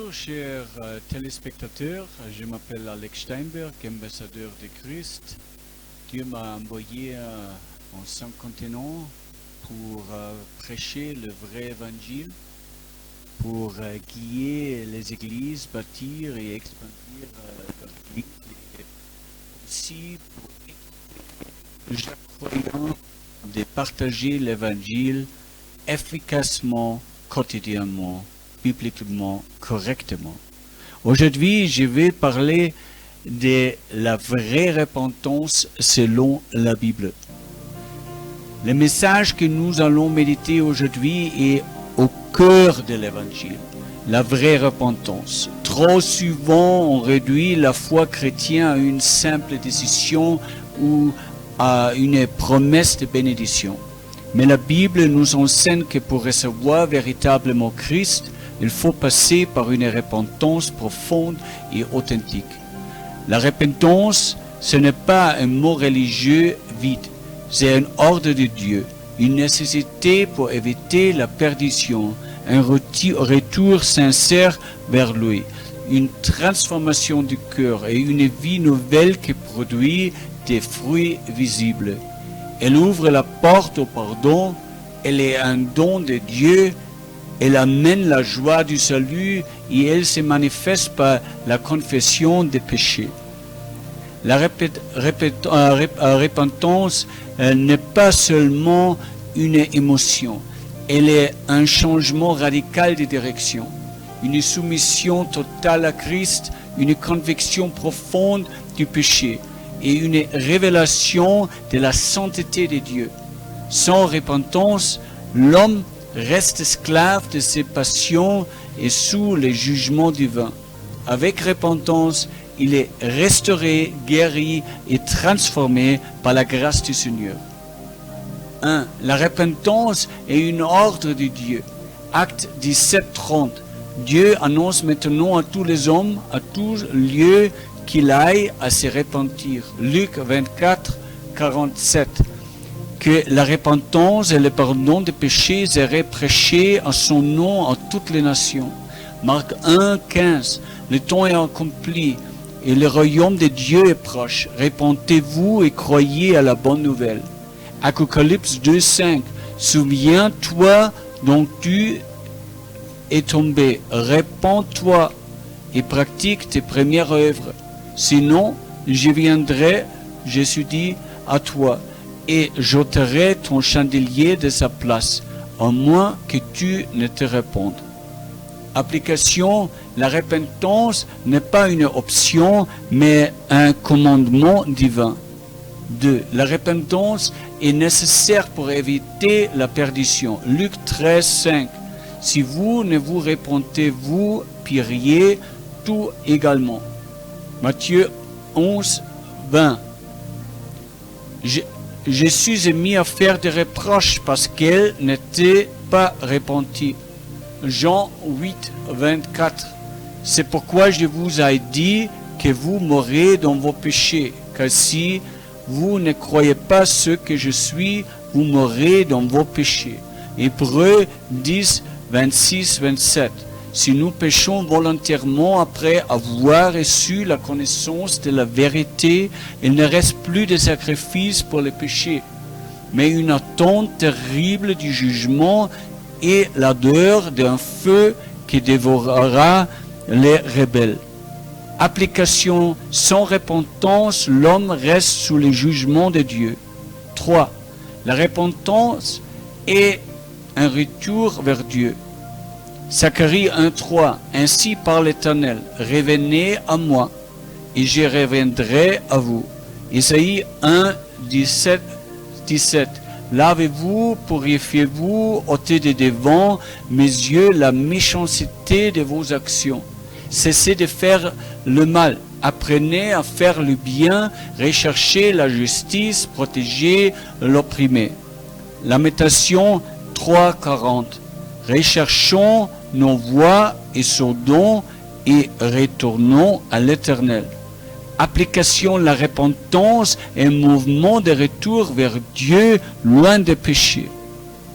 Bonjour chers téléspectateurs, je m'appelle Alex Steinberg, ambassadeur de Christ. Dieu m'a envoyé en 5 continents pour prêcher le vrai évangile, pour guider les églises, bâtir et expandir l'église, et aussi pour équiper chaque croyant de partager l'évangile efficacement, quotidiennement, bibliquement, correctement. Aujourd'hui, je vais parler de la vraie repentance selon la Bible. Le message que nous allons méditer aujourd'hui est au cœur de l'évangile, la vraie repentance. Trop souvent, on réduit la foi chrétienne à une simple décision ou à une promesse de bénédiction. Mais la Bible nous enseigne que pour recevoir véritablement Christ, il faut passer par une repentance profonde et authentique. La repentance, ce n'est pas un mot religieux vide, c'est un ordre de Dieu, une nécessité pour éviter la perdition, un retour sincère vers lui, une transformation du cœur et une vie nouvelle qui produit des fruits visibles. Elle ouvre la porte au pardon, elle est un don de Dieu, elle amène la joie du salut et elle se manifeste par la confession des péchés. La repentance n'est pas seulement une émotion, elle est un changement radical de direction, une soumission totale à Christ, une conviction profonde du péché et une révélation de la sainteté de Dieu. Sans repentance, l'homme reste esclave de ses passions et sous les jugements divins. Avec repentance, il est restauré, guéri et transformé par la grâce du Seigneur. 1. La repentance est une ordre de Dieu. Acte 17:30. Dieu annonce maintenant à tous les hommes, à tous lieux, qu'il aille à se repentir. Luc 24:47. Que la repentance et le pardon des péchés seraient prêchés à son nom à toutes les nations. Marc 1:15. Le temps est accompli et le royaume de Dieu est proche. Repentez-vous et croyez à la bonne nouvelle. Apocalypse 2:5. Souviens-toi dont tu es tombé. Repens-toi et pratique tes premières œuvres. Sinon, je viendrai, Jésus dit, à toi et j'ôterai ton chandelier de sa place, à moins que tu ne te répondes. Application, la repentance n'est pas une option, mais un commandement divin. 2. La repentance est nécessaire pour éviter la perdition. Luc 13:5. Si vous ne vous repentez, vous périez tout également. Matthieu 11:20. Je suis mis à faire des reproches parce qu'elle n'était pas repentie. Jean 8:24. C'est pourquoi je vous ai dit que vous mourrez dans vos péchés, car si vous ne croyez pas ce que je suis, vous mourrez dans vos péchés. Hébreux 10:26-27. Si nous péchons volontairement après avoir reçu la connaissance de la vérité, il ne reste plus de sacrifice pour les péchés, mais une attente terrible du jugement et l'odeur d'un feu qui dévorera les rebelles. Application, sans repentance, l'homme reste sous le jugement de Dieu. 3. La repentance est un retour vers Dieu. Zacharie 1:3. Ainsi parle l'Éternel, revenez à moi, et je reviendrai à vous. Isaïe 1:17. Lavez-vous, purifiez-vous, ôtez de devant mes yeux la méchanceté de vos actions. Cessez de faire le mal, apprenez à faire le bien, recherchez la justice, protégez l'opprimé. Lamentation 3:40. Recherchons nos voies et sautons et retournons à l'Éternel. Application, la repentance est un mouvement de retour vers Dieu, loin des péchés.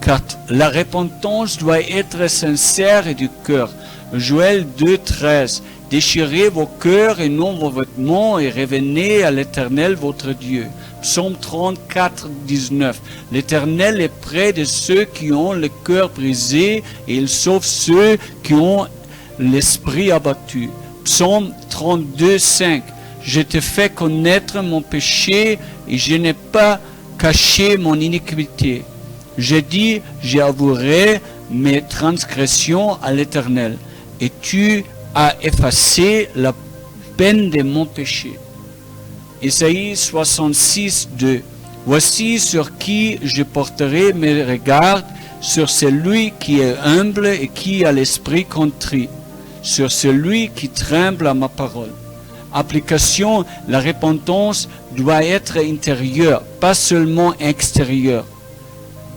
4. La repentance doit être sincère et du cœur. Joël 2, 13. Déchirez vos cœurs et non vos vêtements et revenez à l'Éternel votre Dieu. Psaume 34, 19. L'Éternel est près de ceux qui ont le cœur brisé et il sauve ceux qui ont l'esprit abattu. Psaume 32, 5. Je te fais connaître mon péché et je n'ai pas caché mon iniquité. J'ai dit, j'avouerai mes transgressions à l'Éternel et tu as effacé la peine de mon péché. Isaïe 66, 2. Voici sur qui je porterai mes regards, sur celui qui est humble et qui a l'esprit contrit, sur celui qui tremble à ma parole. Application, la repentance doit être intérieure, pas seulement extérieure.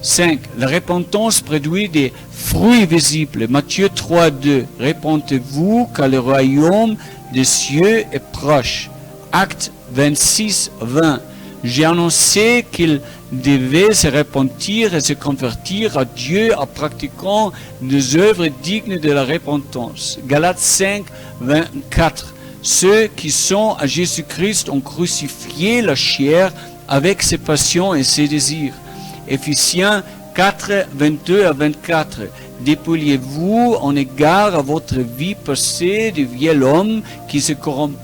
5. La repentance produit des fruits visibles. Matthieu 3, 2. Repentez-vous car le royaume des cieux est proche. Acte 26, 20. J'ai annoncé qu'il devait se repentir et se convertir à Dieu en pratiquant des œuvres dignes de la repentance. Galates 5, 24. Ceux qui sont à Jésus-Christ ont crucifié la chair avec ses passions et ses désirs. Éphésiens 4, 22 à 24. Dépouillez-vous en égard à votre vie passée du vieil homme qui se corrompt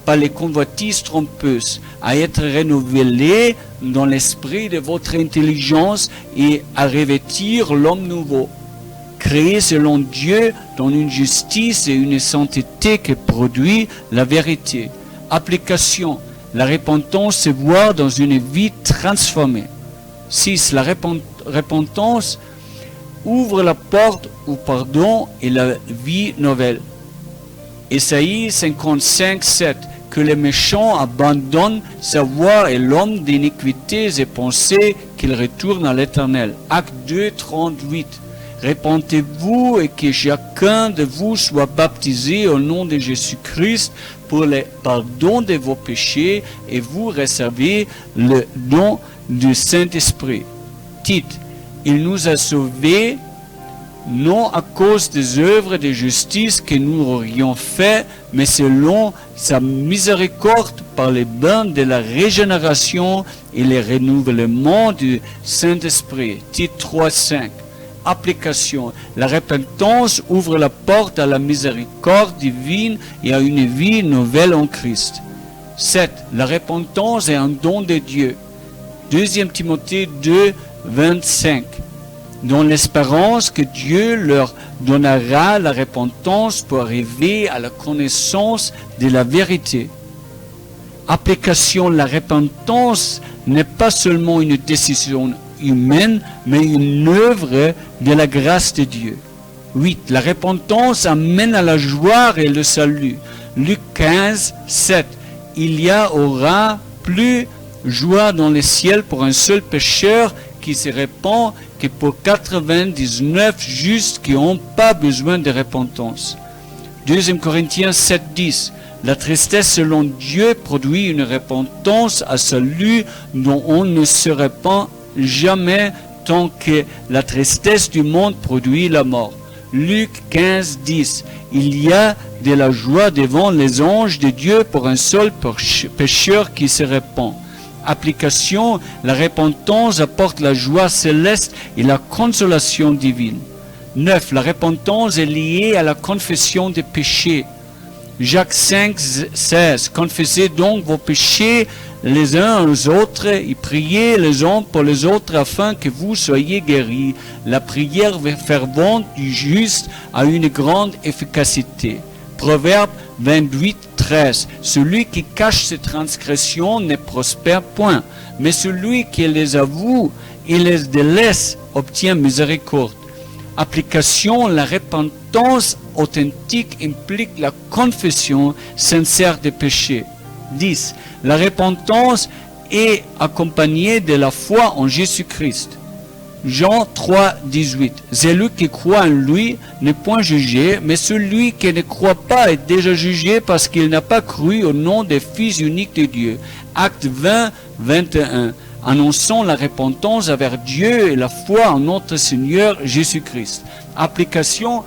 par les convoitises trompeuses, à être renouvelé dans l'esprit de votre intelligence et à revêtir l'homme nouveau, créé selon Dieu dans une justice et une sainteté qui produit la vérité. Application. La repentance se voit dans une vie transformée. 6. La repentance ouvre la porte au pardon et la vie nouvelle. Ésaïe 55, 7. Que les méchants abandonnent sa voie et l'homme d'iniquité et pensées qu'il retourne à l'Éternel. Acte 2, 38. Repentez-vous et que chacun de vous soit baptisé au nom de Jésus-Christ pour le pardon de vos péchés et vous recevez le don du Saint-Esprit. Tite, il nous a sauvés non à cause des œuvres de justice que nous aurions fait, mais selon sa miséricorde par les bains de la régénération et le renouvellement du Saint-Esprit. Tite 3, 5. Application. La repentance ouvre la porte à la miséricorde divine et à une vie nouvelle en Christ. 7. La repentance est un don de Dieu. 2 Timothée 2, 25. Dans l'espérance que Dieu leur donnera la repentance pour arriver à la connaissance de la vérité. Application. La repentance n'est pas seulement une décision humaine, mais une œuvre de la grâce de Dieu. 8. La repentance amène à la joie et le salut. Luc 15, 7. Il y aura plus joie dans le ciel pour un seul pécheur qui se répand que pour 99 justes qui n'ont pas besoin de repentance. 2 Corinthiens 7, 10. La tristesse selon Dieu produit une repentance à celui dont on ne se répand jamais tant que la tristesse du monde produit la mort. Luc 15, 10. Il y a de la joie devant les anges de Dieu pour un seul pécheur qui se répand. Application. La repentance apporte la joie céleste et la consolation divine. 9. La repentance est liée à la confession des péchés. Jacques 5, 16. Confessez donc vos péchés les uns aux autres et priez les uns pour les autres afin que vous soyez guéris. La prière fervente du juste a une grande efficacité. Proverbe 28, 13. Celui qui cache ses transgressions ne prospère point, mais celui qui les avoue et les délaisse obtient miséricorde. Application. La repentance authentique implique la confession sincère des péchés. 10. La repentance est accompagnée de la foi en Jésus-Christ. Jean 3, 18. Celui qui croit en lui n'est point jugé, mais celui qui ne croit pas est déjà jugé parce qu'il n'a pas cru au nom du Fils unique de Dieu. Acte 20, 21. Annonçons la repentance envers Dieu et la foi en notre Seigneur Jésus-Christ. Application.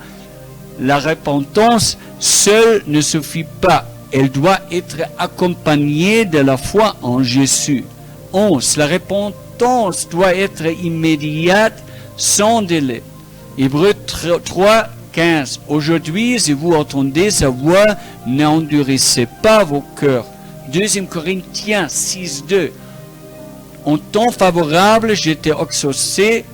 la repentance seule ne suffit pas. Elle doit être accompagnée de la foi en Jésus. 11. La repentance doit être immédiate, sans délai. Hébreux 3, 15. Aujourd'hui, si vous entendez sa voix, n'endurcissez pas vos cœurs. 2 Corinthiens 6, 2. En temps favorable, j'étais exaucé.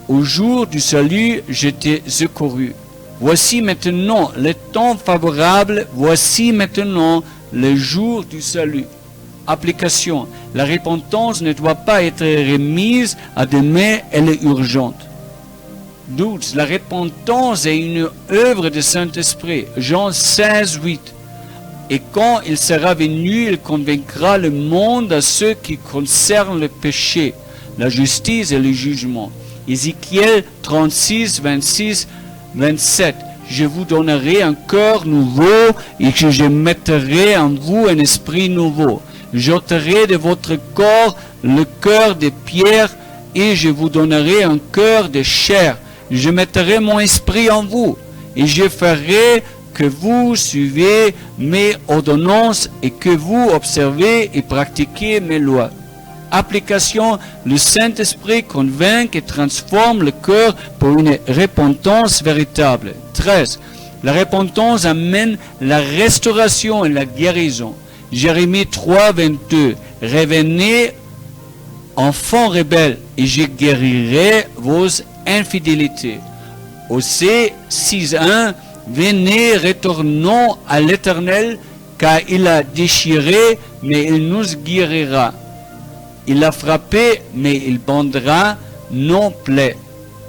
Au jour du salut, j'étais secouru. Voici maintenant le temps favorable, voici maintenant le jour du salut. Application. La repentance ne doit pas être remise à demain, elle est urgente. 12. La repentance est une œuvre du Saint-Esprit. Jean 16, 8. Et quand il sera venu, il convaincra le monde à ce qui concerne le péché, la justice et le jugement. Ézéchiel 36, 26, 27. Je vous donnerai un cœur nouveau et que je mettrai en vous un esprit nouveau. J'ôterai de votre corps le cœur de pierre et je vous donnerai un cœur de chair. Je mettrai mon esprit en vous et je ferai que vous suivez mes ordonnances et que vous observez et pratiquez mes lois. Application, le Saint-Esprit convainc et transforme le cœur pour une repentance véritable. 13. La repentance amène la restauration et la guérison. Jérémie 3, 22. Revenez, enfants rebelles, et je guérirai vos infidélités. Osée 6, 1. Venez, retournons à l'Éternel, car il a déchiré, mais il nous guérira. Il a frappé, mais il bandera nos plaies.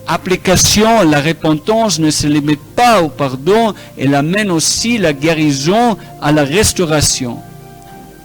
Application, la repentance ne se limite pas au pardon, elle amène aussi la guérison à la restauration.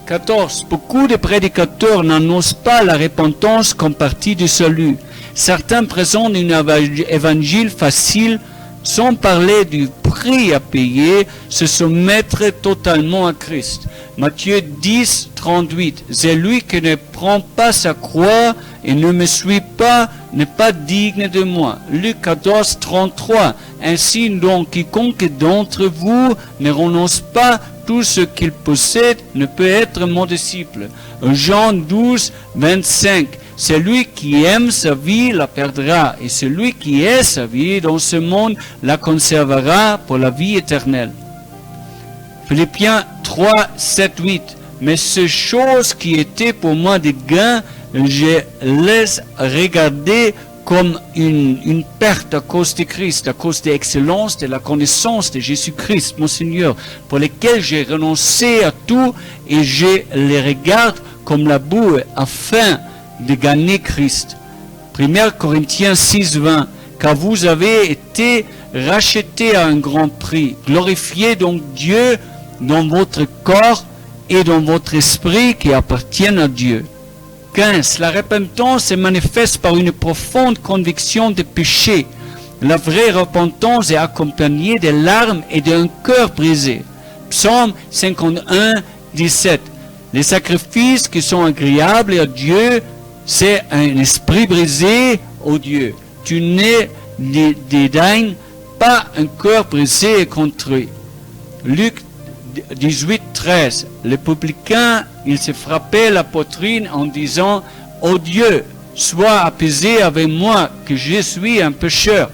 14. Beaucoup de prédicateurs n'annoncent pas la repentance comme partie du salut. Certains présentent un évangile facile, sans parler du prix à payer, se soumettre totalement à Christ. Matthieu 10, 38. C'est lui qui ne prend pas sa croix et ne me suit pas, n'est pas digne de moi. Luc 14, 33. Ainsi donc, quiconque d'entre vous ne renonce pas tout ce qu'il possède ne peut être mon disciple. Jean 12, 25. Celui qui aime sa vie la perdra, et celui qui est sa vie dans ce monde la conservera pour la vie éternelle. Philippiens 3, 7, 8. Mais ces choses qui étaient pour moi des gains, je les regardais comme une perte à cause de Christ, à cause de l'excellence, de la connaissance de Jésus-Christ, mon Seigneur, pour lesquels j'ai renoncé à tout et je les regarde comme la boue afin de gagner Christ. 1 Corinthiens 6, 20. Car vous avez été rachetés à un grand prix. Glorifiez donc Dieu dans votre corps et dans votre esprit qui appartiennent à Dieu. 15. La repentance se manifeste par une profonde conviction de péché. La vraie repentance est accompagnée de larmes et d'un cœur brisé. Psaume 51, 17. Les sacrifices qui sont agréables à Dieu, c'est un esprit brisé, ô Dieu. Tu ne dédaignes pas un cœur brisé et construit. Luc 18, 13. Le publicain, il se frappait la poitrine en disant, ô Dieu, sois apaisé avec moi, que je suis un pécheur.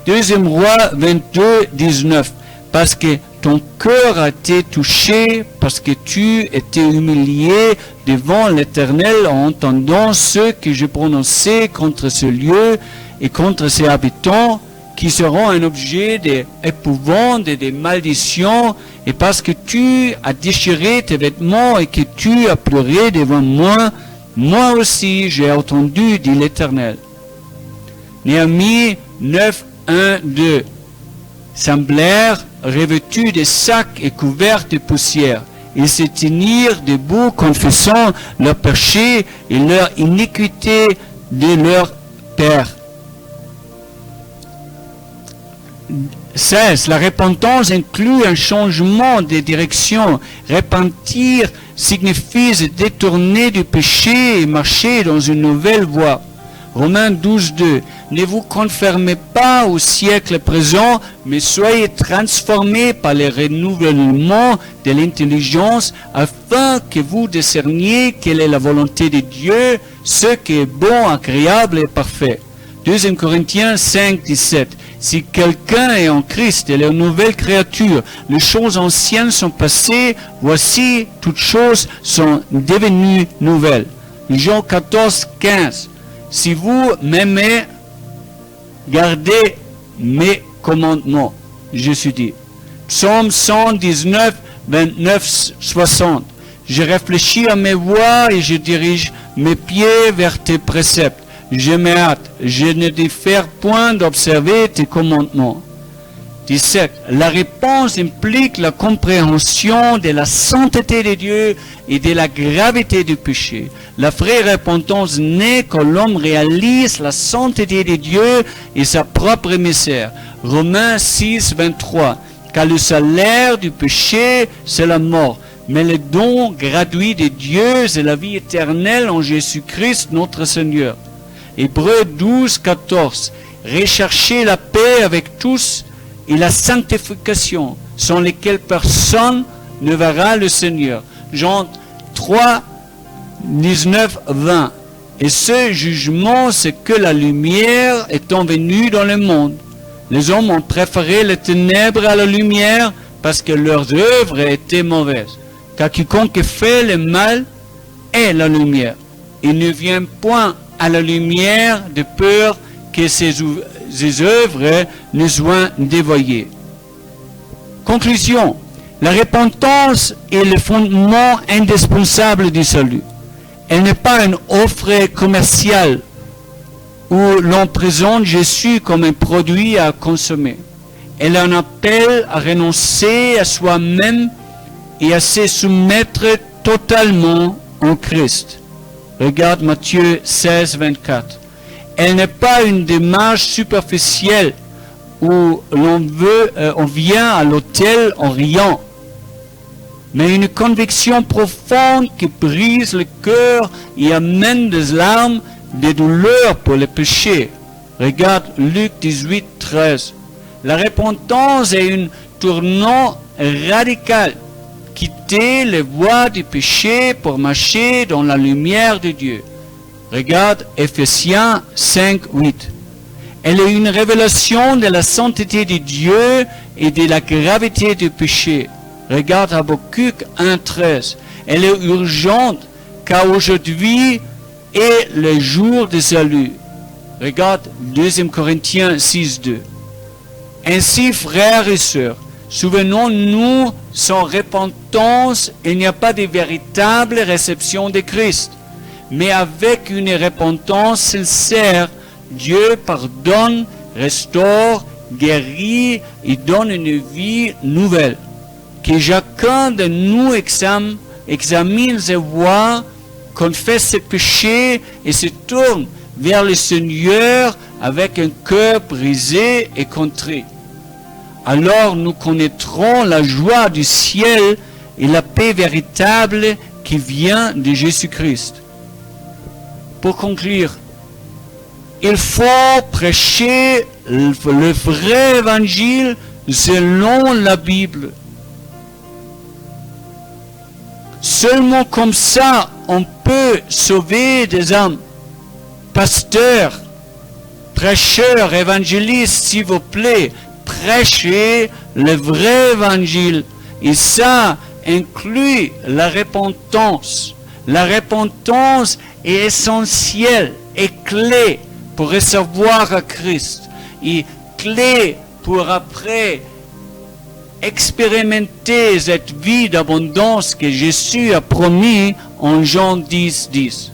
2 Rois 22, 19. Parce que ton cœur a été touché, parce que tu étais humilié devant l'Éternel en entendant ce que je prononçais contre ce lieu et contre ses habitants, qui seront un objet d'épouvante et de malédiction, et parce que tu as déchiré tes vêtements et que tu as pleuré devant moi, moi aussi j'ai entendu, dit l'Éternel. Néhémie 9, 1, 2. Semblèrent revêtus de sacs et couverts de poussière. Ils se tenirent debout, confessant leurs péchés et leur iniquité de leur père. 16. La repentance inclut un changement de direction. Repentir signifie se détourner du péché et marcher dans une nouvelle voie. Romains 12, 2. Ne vous conformez pas au siècle présent, mais soyez transformés par le renouvellement de l'intelligence, afin que vous discerniez quelle est la volonté de Dieu, ce qui est bon, agréable et parfait. 2 Corinthiens 5, 17. Si quelqu'un est en Christ, elle est une nouvelle créature. Les choses anciennes sont passées, voici, toutes choses sont devenues nouvelles. Jean 14, 15. Si vous m'aimez, gardez mes commandements. Jésus dit. Psaume 119, 29, 60. Je réfléchis à mes voies et je dirige mes pieds vers tes préceptes. Je me hâte, je ne diffère point d'observer tes commandements. 17. La réponse implique la compréhension de la sainteté de Dieu et de la gravité du péché. La vraie repentance naît quand l'homme réalise la sainteté de Dieu et sa propre misère. Romains 6, 23. Car le salaire du péché, c'est la mort. Mais le don gratuit de Dieu, c'est la vie éternelle en Jésus-Christ, notre Seigneur. Hébreux 12, 14. Recherchez la paix avec tous et la sanctification, sans lesquelles personne ne verra le Seigneur. Jean 3, 19, 20. Et ce jugement, c'est que la lumière étant venue dans le monde. Les hommes ont préféré les ténèbres à la lumière parce que leurs œuvres étaient mauvaises. Car quiconque fait le mal est la lumière. Il ne vient point à la lumière de peur que ses œuvres ne soient dévoyées. Conclusion. La repentance est le fondement indispensable du salut. Elle n'est pas une offre commerciale où l'on présente Jésus comme un produit à consommer. Elle est un appel à renoncer à soi-même et à se soumettre totalement en Christ. Regarde Matthieu 16, 24. Elle n'est pas une démarche superficielle où on vient à l'autel en riant, mais une conviction profonde qui brise le cœur et amène des larmes, des douleurs pour le péché. Regarde Luc 18, 13. La repentance est un tournant radical. Quitter les voies du péché pour marcher dans la lumière de Dieu. Regarde Ephésiens 5, 8. Elle est une révélation de la sainteté de Dieu et de la gravité du péché. Regarde Habakkuk 1, 13. Elle est urgente car aujourd'hui est le jour du salut. Regarde 2 Corinthiens 6, 2. Ainsi, frères et sœurs, souvenons-nous, sans repentance, il n'y a pas de véritable réception de Christ. Mais avec une repentance sincère, Dieu pardonne, restaure, guérit et donne une vie nouvelle. Que chacun de nous examine ses voies, confesse ses péchés et se tourne vers le Seigneur avec un cœur brisé et contrit. Alors nous connaîtrons la joie du ciel et la paix véritable qui vient de Jésus-Christ. Pour conclure, il faut prêcher le vrai évangile selon la Bible. Seulement comme ça, on peut sauver des âmes. Pasteurs, prêcheurs, évangélistes, s'il vous plaît, prêchez le vrai évangile. Et ça inclut la repentance. La repentance est essentielle et clé pour recevoir à Christ. Et clé pour après expérimenter cette vie d'abondance que Jésus a promis en Jean 10, 10.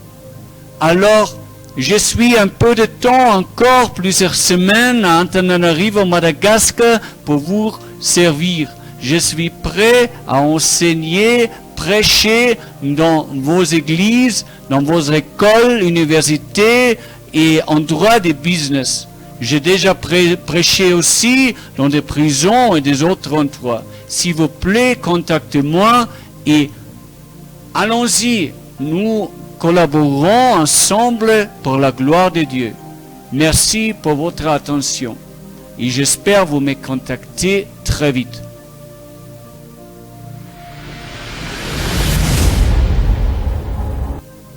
Alors, je suis un peu de temps, encore plusieurs semaines à Antananarivo, Madagascar, pour vous servir. Je suis prêt à enseigner, prêcher dans vos églises, dans vos écoles, universités et endroits de business. J'ai déjà prêché aussi dans des prisons et des autres endroits. S'il vous plaît, contactez-moi et allons-y. Nous collaborons ensemble pour la gloire de Dieu. Merci pour votre attention et j'espère vous me contacter très vite.